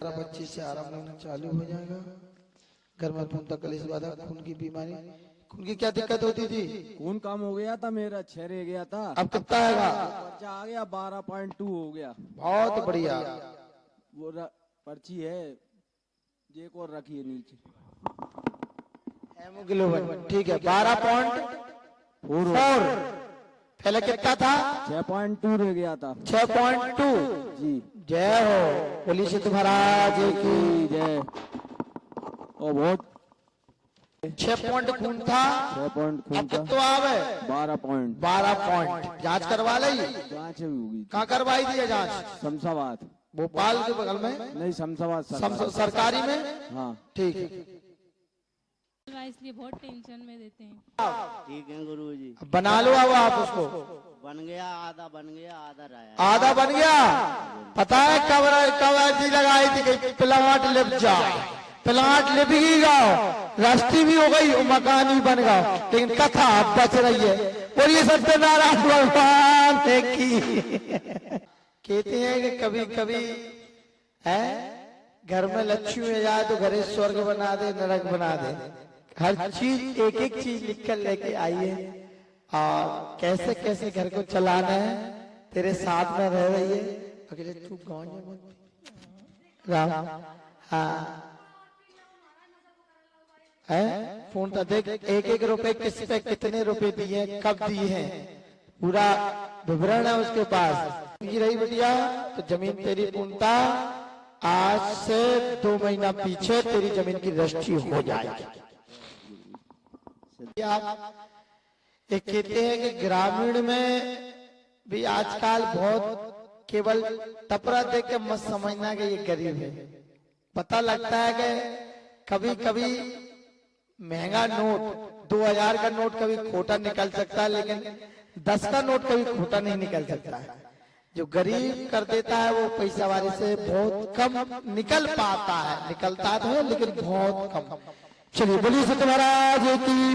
25 से आराम लेना चालू हो जाएगा। घर में खून तक कलेश बाधा, खून की बीमारी, खून की क्या दिक्कत होती थी? खून कम हो गया था, मेरा 6 रह गया था। अब कितना आएगा? पर्चा आ गया 12.2 हो गया। बहुत बढ़िया। वो पर्ची है, एक और रखिए नीचे। हेमोग्लोबिन ठीक है 12.4। पहले कितना था? 6.2 रह गया था। 6.2 जी। जय हो बोली सिद्ध महाराज की जय। और बहुत 6 पॉइंट खून था। 6 पॉइंट खून अब था। कितना आवे? 12 पॉइंट। 12 पॉइंट। जांच करवा ली? जांच होगी। कहाँ करवाई थी जांच? शमशाबाद। भोपाल के बगल में? नहीं, शमशाबाद सरकारी में। हाँ ठीक है। इसलिए बहुत टेंशन में देते हैं। ठीक है गुरुजी। बना लो अब आप उसको। बन गया, आधा बन गया, आधा रहा। आधा बन गया। पता है कवर जी लगाई थी कि प्लांट लिप जाए, प्लांट लिप ही गाओ, रास्ती भी हो गई और मकान भी बन गया, लेकिन कथा बच रही है। और ये सत्यनारायण भगवान की कहते हैं कि कभी कभी है घर में लक्ष्मी आ जाए तो घरे स्वर्ग बना दे, नरक बना दे। हर चीज एक एक चीज लिखकर लेके आई है और कैसे कैसे घर को चलाना है तेरे साथ में रह रही है। अकेले तू कौन राम? हाँ है फोन तो देख, एक एक रुपए किस पे कितने रुपए दिए, कब दिए हैं, पूरा विवरण है उसके पास। की रही बिटिया तो जमीन तेरी पूर्णता आज से 2 महीना पीछे तेरी जमीन की रजिस्ट्री हो जाएगी। आप एक कहते हैं कि ग्रामीण में भी आजकल बहुत केवल टपरा देख के मत समझना कि ये गरीब है। पता लगता है कि कभी कभी महंगा नोट 2000 का नोट कभी खोटा निकल सकता है, लेकिन 10 का नोट कभी खोटा नहीं निकल सकता है। जो गरीब कर देता है वो पैसा वाले से बहुत कम निकल पाता है, निकलता तो है लेकिन बहुत कम। चलिए बोलिए सत्य महाराज की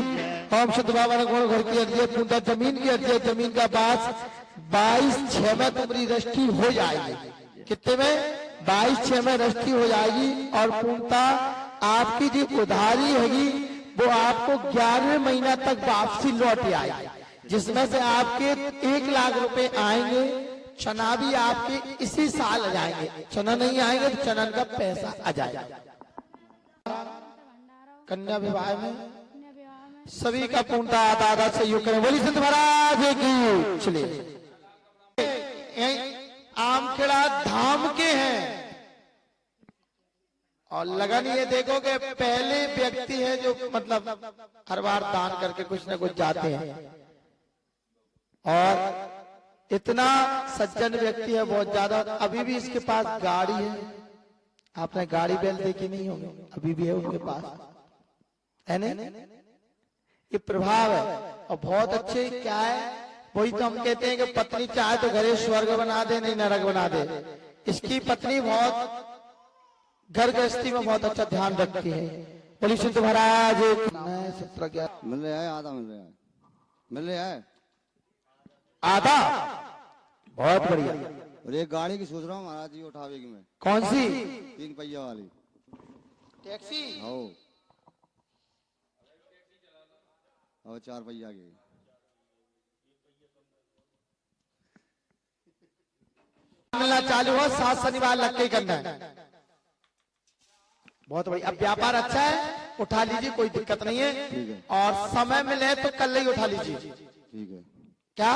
ओम शुद्ध बाबा गुण घर की अर्जी पूर्णता जमीन की अर्जी, जमीन का पास 22/6 में तुम्हारी रजिस्ट्री हो जाएगी। कितने में? 22/6 में रजिस्ट्री हो जाएगी और पूर्णता आपकी जो उधारी हैगी वो आपको 11वें महीना तक वापसी लौट आएगी, जिसमें से आपके 1 लाख रुपए आएंगे। चना भी आपके इसी साल आ जाएंगे, चना नहीं आएंगे तो चना का पैसा आ जाएगा। कन्या विवाह में सभी का पूर्णता आधा सहयोग करें। बोली संत महाराज की। चलिए आमखेड़ा धाम के हैं और लगन ये देखोगे पहले व्यक्ति है जो मतलब हर बार दान करके कुछ न कुछ जाते हैं और इतना सज्जन व्यक्ति है बहुत ज्यादा। अभी भी इसके पास गाड़ी है, आपने गाड़ी बैल देखी नहीं होगी, अभी भी है उनके पास, है ना? ये प्रभाव है और बहुत अच्छे। क्या है वही तो हम कहते हैं कि पत्नी चाहे तो घरे स्वर्ग बना दे, नहीं नरक बना दे। इसकी पत्नी बहुत घर गृहस्थी में बहुत अच्छा ध्यान रखती है। बोली सिद्ध महाराज मिल रहा है, आधा मिल रहा है, मिल रहा है आधा। बहुत बढ़िया। और एक गाड़ी की सोच रहा हूँ महाराज जी उठावेगी मैं। कौन सी? 3 पहिया वाली टैक्सी। हो और 4 पहिया की मिलना चालू हो, 7 शनिवार लग के करना है। बहुत बढ़िया। अब व्यापार अच्छा है, उठा लीजिए, कोई दिक्कत नहीं है। और समय मिले तो कल ही उठा लीजिए। ठीक है। क्या?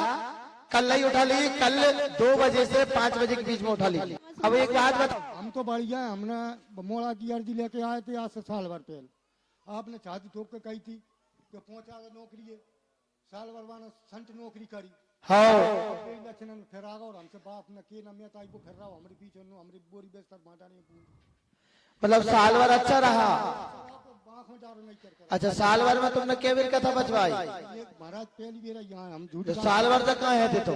कल ही उठा लीजिए, कल 2 बजे से 5 बजे के बीच में उठा लीजिए। अब एक बात बता, हम तो बढ़िया है, हमने मोड़ा की अर्जी लेके आए थे आज से साल भर पहले। आपने छाती ठोक के कही थी कि 5 नौकरी है, साल भर वाला संत नौकरी करी। हाँ इलेक्शन में फिर आगा और हमसे बाप ने के न मैं ताई को फिर रहा हमारे पीछे हमारी बोरी बेस्तर बांटा नहीं मतलब साल भर अच्छा रहा। अच्छा साल भर में तुमने क्या बेर कथा बचवाई? महाराज पहली बेर यहाँ हम झूठ। साल भर तक कहाँ है थे तुम?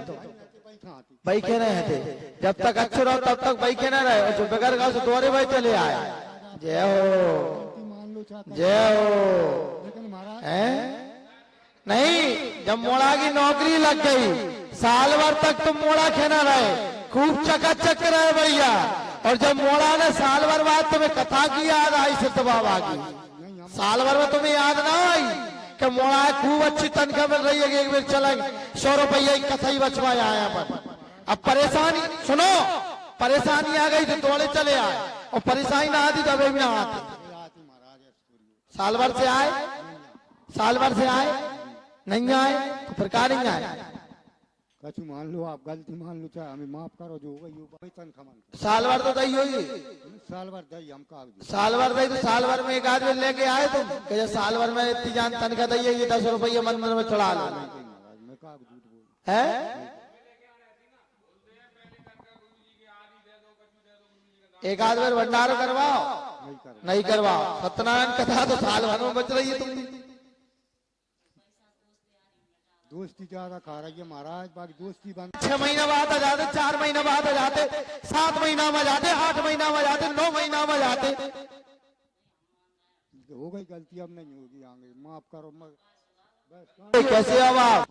भाई खेने है थे। जब तक अच्छे रहो तब तक भाई खेना रहे, और जो बगैर गाँव से दोरे भाई चले आए। जय हो जय हो। लेकिन महाराज नहीं, जब मोड़ा की नौकरी लग गई साल भर तक तुम मोड़ा खेना रहे, खूब चकाचक रहे भैया। और जब मोड़ा ने साल भर बाद तुम्हें कथा की याद आई सिद्ध बाबा की, साल भर में तुम्हें याद ना आई कि मोड़ा खूब अच्छी तनख्वाह मिल रही है कि एक बार चलेंगे 100 रुपया की कथा ही बचवाया आया पर। अब परेशानी सुनो, परेशानी आ गई तो दौड़े चले आए, और परेशानी ना आती तो अभी भी ना आती। साल भर से आए, साल भर से आए नहीं आए तो फिर क्या नहीं आए? कछु मान लो, आप गलती मान लो, चाहे हमें माफ करो, जो होगा यो तनख्वाह मान लो। साल भर तो दई होगी, साल भर दई हम का साल भर दई तो साल भर में एक आदमी लेके आए तुम कि साल भर में इतनी जान तनख्वाह दई है, ये 10 रुपये मन मन में चढ़ा लो मैं का झूठ बोल है। एक आध बार भंडारो करवाओ, नहीं करवाओ। सत्यनारायण कथा तो साल भर में बच रही है तुम। दोस्ती ज्यादा खा रही है महाराज, बाकी दोस्ती बंद। 6 महीना बाद आ जाते, 4 महीना बाद आ जाते, 7 महीना में जाते, 8 महीना में जाते, 9 महीना में जाते। हो गई गलती, अब नहीं होगी आगे, माफ करो बस। कैसे हो आप?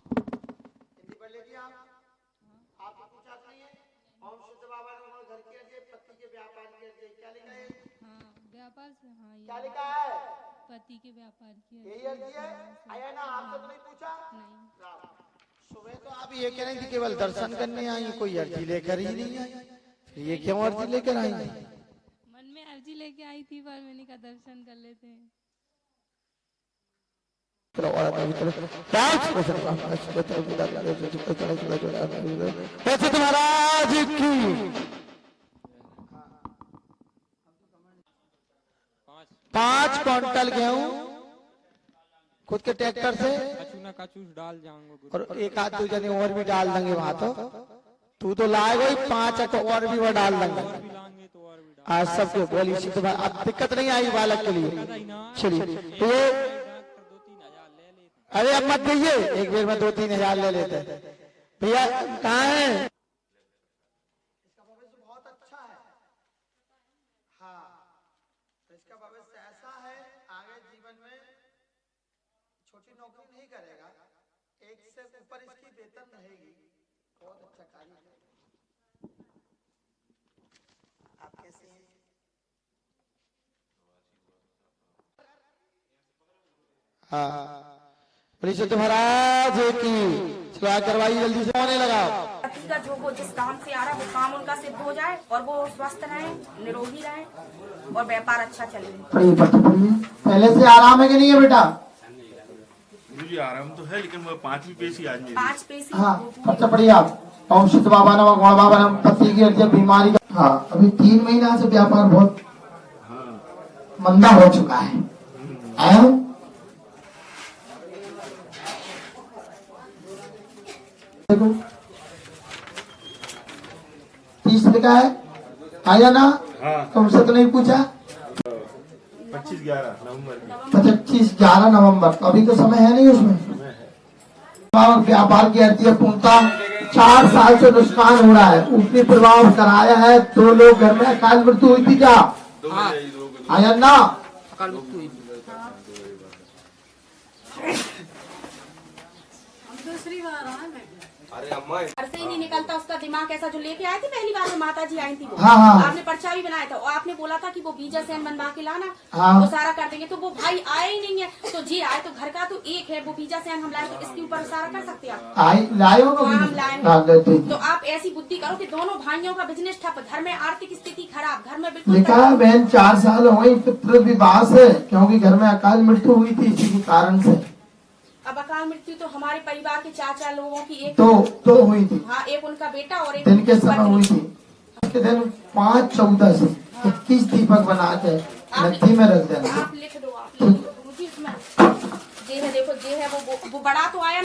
व्यापार से, हाँ क्या लिखा है? पति के व्यापार की यही अर्जी है। आया ना, आपसे तो नहीं पूछा? नहीं। सुबह तो आप ये कह रहे थे केवल दर्शन करने आई, कोई अर्जी लेकर ही नहीं आई, फिर ये क्यों अर्जी लेकर आई? मन में अर्जी लेके आई थी, पर मैंने कहा दर्शन कर लेते हैं। महाराज की 5 क्विंटल गेहूं खुद के ट्रैक्टर से डाल जाऊंगा, और एक आध 2 जने और भी डाल देंगे वहां। तो तू तो लाएगा ही 5 और भी वो डाल देंगे आज सबके बोली सिद्ध बाबा। अब दिक्कत नहीं आई बालक के लिए, चलिए तो ये अरे अब मत दीजिए, एक बार में 2-3 हजार ले लेते हैं भैया। कहाँ है? इसका भविष्य बहुत अच्छा है। हाँ, तो इसका भविष्य ऐसा है, आगे जीवन में छोटी नौकरी नहीं करेगा, 1 से ऊपर इसकी वेतन रहेगी। बहुत अच्छा कार्य है। आप कैसे हैं? हाँ, परिषद महाराज की सलाह करवाई, जल्दी से होने लगा। का जो वो जिस काम से आ रहा है वो काम उनका सिद्ध हो जाए, और वो स्वस्थ रहें, निरोगी रहें, और व्यापार अच्छा चले। पहले से आराम है कि नहीं है बेटा? मुझे आराम तो है, लेकिन वो 5वीं पेशी आज मेरी। 5 पेशी। हाँ, अच्छा पढ़िए आप। ओम सिद्ध बाबा नमः गौण बाबा नमः। पति की अर्जी बीमारी का, हाँ अभी 3 महीना से व्यापार बहुत मंदा हो चुका है। देखो 30 लिखा है, आया ना? हाँ। तुमसे तो नहीं पूछा? 25/11 नवंबर की। 25/11 नवंबर, तो अभी तो समय है नहीं उसमें। व्यापार की अर्जी है, पूर्णतः 4 साल से नुकसान हो रहा है, ऊपरी प्रभाव कराया है। 2 लोग घर में अकाल मृत्यु हुई थी क्या? आया ना? दूसरी बार घर से ही नहीं निकलता उसका दिमाग ऐसा। जो लेके आए थे पहली बार जो माता जी आई थी वो, हाँ। आपने पर्चा भी बनाया था, और आपने बोला था कि वो बीजा सेन बनवा के लाना, हाँ। वो सारा कर देंगे। तो वो भाई आए ही नहीं है, तो जी आए तो घर का तो एक है, वो बीजा सेन हम लाए, तो इसके ऊपर सारा कर सकते हैं आप? लाए हो? हाँ, हम लाए। तो आप ऐसी बुद्धि करो कि दोनों भाइयों का बिजनेस ठप, घर में आर्थिक स्थिति खराब, घर में बिल्कुल लिखा है बहन 4 साल हो गई पुत्र विवाह से, क्योंकि घर में अकाल मृत्यु हुई थी इसी के कारण से। अब अकाल मृत्यु तो हमारे परिवार के 4 लोगों की एक तो हुई थी। हाँ, एक उनका बेटा और एक दिन के समय हुई थी। उसके दिन 5/14 से 21 दीपक बना के नदी में रख देना। आप लिख दो, आप लिख दो। इसमें जे है, देखो जे है वो बड़ा तो आया नहीं।